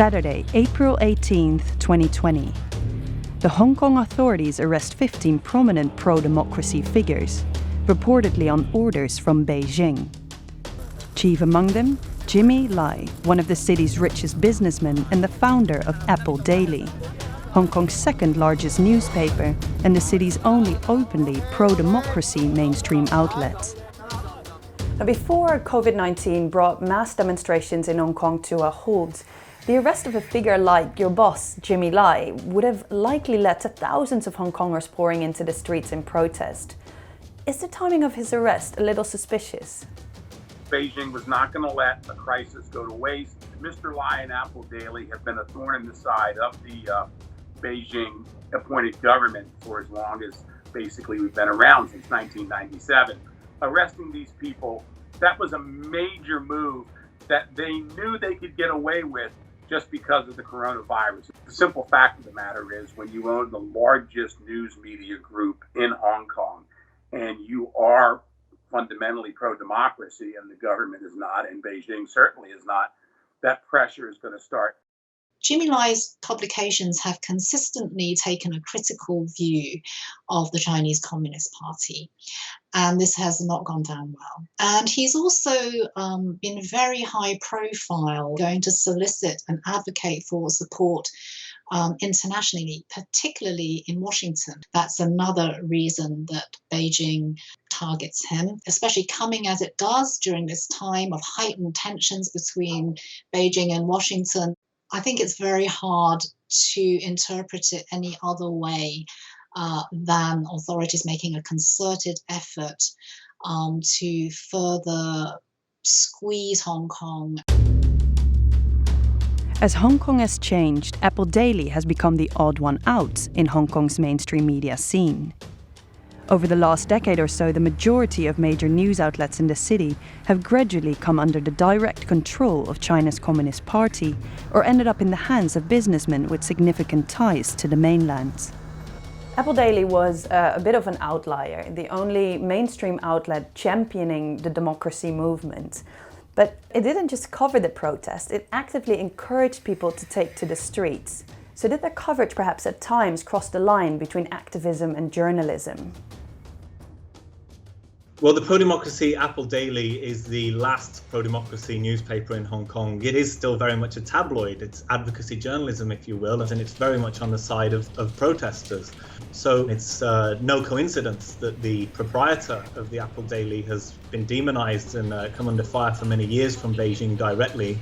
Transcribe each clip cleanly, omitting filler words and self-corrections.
Saturday, April 18th, 2020. The Hong Kong authorities arrest 15 prominent pro-democracy figures, reportedly on orders from Beijing. Chief among them, Jimmy Lai, one of the city's richest businessmen and the founder of Apple Daily, Hong Kong's second largest newspaper and the city's only openly pro-democracy mainstream outlet. Now, before COVID-19 brought mass demonstrations in Hong Kong to a halt, the arrest of a figure like your boss, Jimmy Lai, would have likely led to thousands of Hong Kongers pouring into the streets in protest. Is the timing of his arrest a little suspicious? Beijing was not going to let a crisis go to waste. Mr. Lai and Apple Daily have been a thorn in the side of the Beijing appointed government for as long as basically we've been around, since 1997. Arresting these people, that was a major move that they knew they could get away with just because of the coronavirus. The simple fact of the matter is, when you own the largest news media group in Hong Kong and you are fundamentally pro-democracy and the government is not, and Beijing certainly is not, that pressure is going to start. Jimmy Lai's publications have consistently taken a critical view of the Chinese Communist Party, and this has not gone down well. And he's also been very high profile, going to solicit and advocate for support internationally, particularly in Washington. That's another reason that Beijing targets him, especially coming as it does during this time of heightened tensions between Beijing and Washington. I think it's very hard to interpret it any other way than authorities making a concerted effort to further squeeze Hong Kong. As Hong Kong has changed, Apple Daily has become the odd one out in Hong Kong's mainstream media scene. Over the last decade or so, the majority of major news outlets in the city have gradually come under the direct control of China's Communist Party or ended up in the hands of businessmen with significant ties to the mainland. Apple Daily was a bit of an outlier, the only mainstream outlet championing the democracy movement. But it didn't just cover the protest, it actively encouraged people to take to the streets. So did their coverage perhaps at times cross the line between activism and journalism? Well, the pro-democracy Apple Daily is the last pro-democracy newspaper in Hong Kong. It is still very much a tabloid. It's advocacy journalism, if you will, and it's very much on the side of protesters. So it's no coincidence that the proprietor of the Apple Daily has been demonized and come under fire for many years from Beijing directly.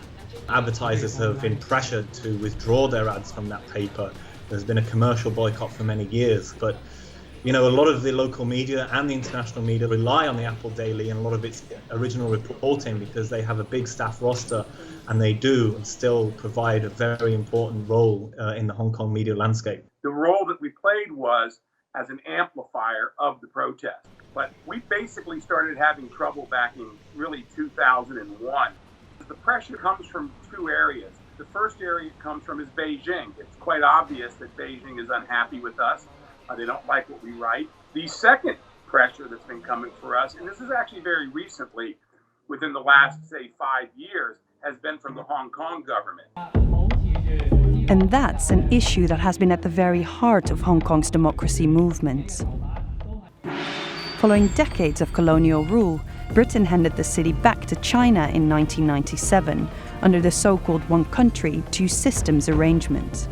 Advertisers have been pressured to withdraw their ads from that paper. There's been a commercial boycott for many years, but you know, a lot of the local media and the international media rely on the Apple Daily and a lot of its original reporting because they have a big staff roster and they do still provide a very important role in the Hong Kong media landscape. The role that we played was as an amplifier of the protest. But we basically started having trouble back in really 2001. The pressure comes from two areas. The first area it comes from is Beijing. It's quite obvious that Beijing is unhappy with us. They don't like what we write. The second pressure that's been coming for us, and this is actually very recently, within the last, say, 5 years, has been from the Hong Kong government. And that's an issue that has been at the very heart of Hong Kong's democracy movement. Following decades of colonial rule, Britain handed the city back to China in 1997 under the so-called one country, two systems arrangement.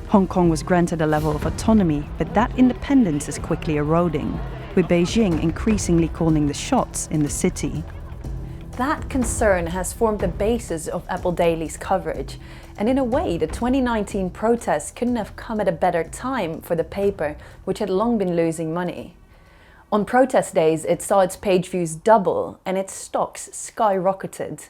Hong Kong was granted a level of autonomy, but that independence is quickly eroding, with Beijing increasingly calling the shots in the city. That concern has formed the basis of Apple Daily's coverage, and in a way the 2019 protests couldn't have come at a better time for the paper, which had long been losing money. On protest days, it saw its page views double and its stocks skyrocketed.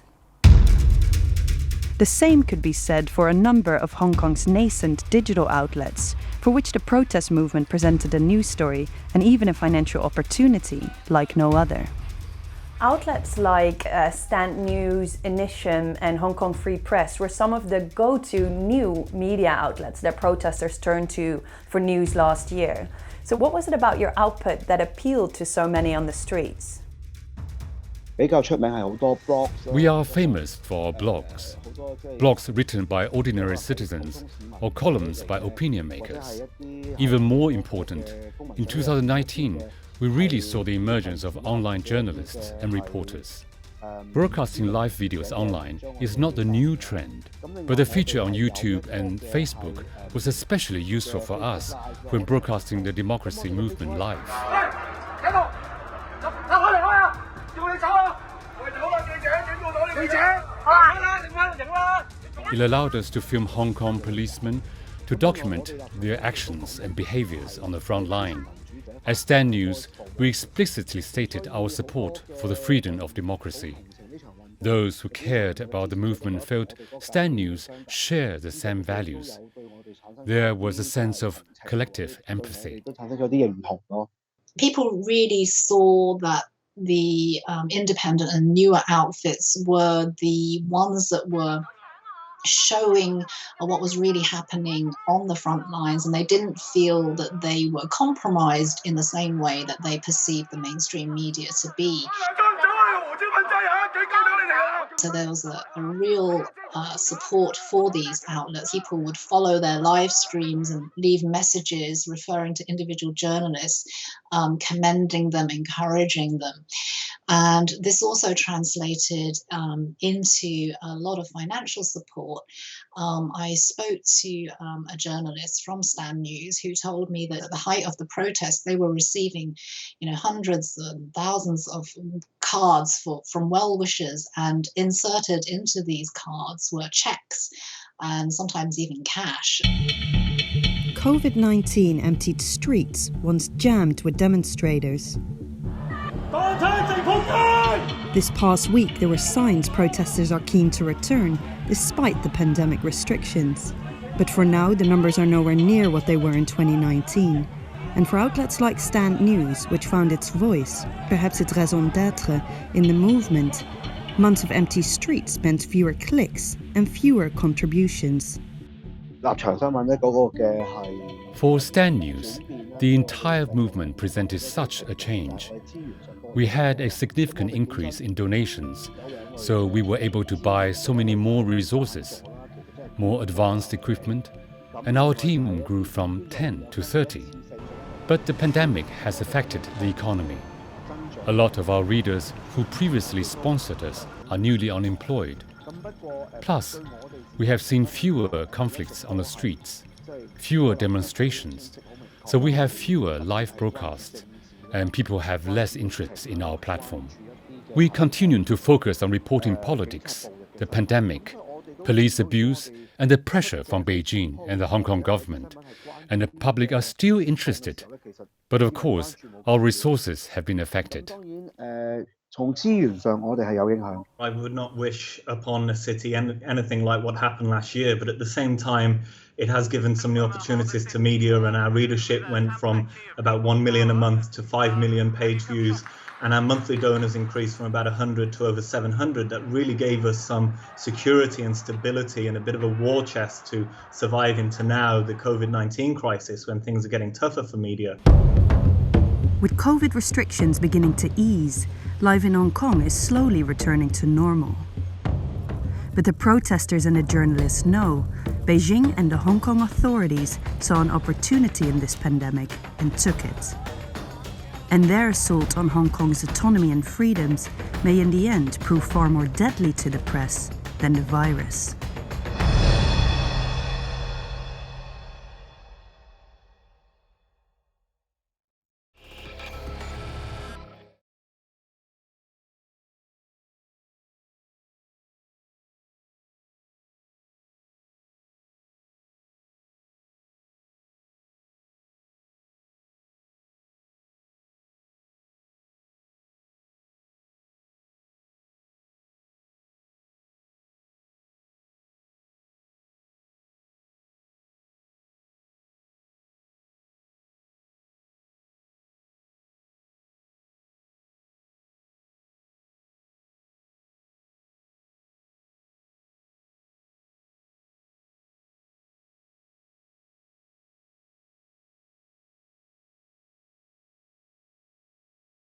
The same could be said for a number of Hong Kong's nascent digital outlets, for which the protest movement presented a news story and even a financial opportunity like no other. Outlets like Stand News, Initium and Hong Kong Free Press were some of the go-to new media outlets that protesters turned to for news last year. So what was it about your output that appealed to so many on the streets? We are famous for our blogs. Blogs written by ordinary citizens or columns by opinion makers. Even more important, in 2019, we really saw the emergence of online journalists and reporters. Broadcasting live videos online is not the new trend, but the feature on YouTube and Facebook was especially useful for us when broadcasting the democracy movement live. It allowed us to film Hong Kong policemen to document their actions and behaviors on the front line. As Stand News, we explicitly stated our support for the freedom of democracy. Those who cared about the movement felt Stand News shared the same values. There was a sense of collective empathy. People really saw that the independent and newer outfits were the ones that were showing what was really happening on the front lines, and they didn't feel that they were compromised in the same way that they perceived the mainstream media to be. So there was a real support for these outlets. People would follow their live streams and leave messages referring to individual journalists, commending them, encouraging them. And this also translated into a lot of financial support. I spoke to a journalist from Stand News who told me that at the height of the protest, they were receiving, hundreds and thousands of cards from well-wishers, and inserted into these cards were checks and sometimes even cash. COVID-19 emptied streets once jammed with demonstrators. This past week, there were signs protesters are keen to return, despite the pandemic restrictions. But for now, the numbers are nowhere near what they were in 2019. And for outlets like Stand News, which found its voice, perhaps its raison d'être, in the movement, months of empty streets meant fewer clicks and fewer contributions. For Stand News, the entire movement presented such a change. We had a significant increase in donations, so we were able to buy so many more resources, more advanced equipment, and our team grew from 10 to 30. But the pandemic has affected the economy. A lot of our readers who previously sponsored us are newly unemployed. Plus, we have seen fewer conflicts on the streets, fewer demonstrations, so we have fewer live broadcasts, and people have less interest in our platform. We continue to focus on reporting politics, the pandemic, police abuse, and the pressure from Beijing and the Hong Kong government. And the public are still interested. But of course, our resources have been affected. I would not wish upon a city anything like what happened last year, but at the same time, it has given some new opportunities to media, and our readership went from about 1 million a month to 5 million page views, and our monthly donors increased from about 100 to over 700. That really gave us some security and stability and a bit of a war chest to survive into now the COVID-19 crisis, when things are getting tougher for media. With COVID restrictions beginning to ease, life in Hong Kong is slowly returning to normal. But the protesters and the journalists know Beijing and the Hong Kong authorities saw an opportunity in this pandemic and took it. And their assault on Hong Kong's autonomy and freedoms may in the end prove far more deadly to the press than the virus.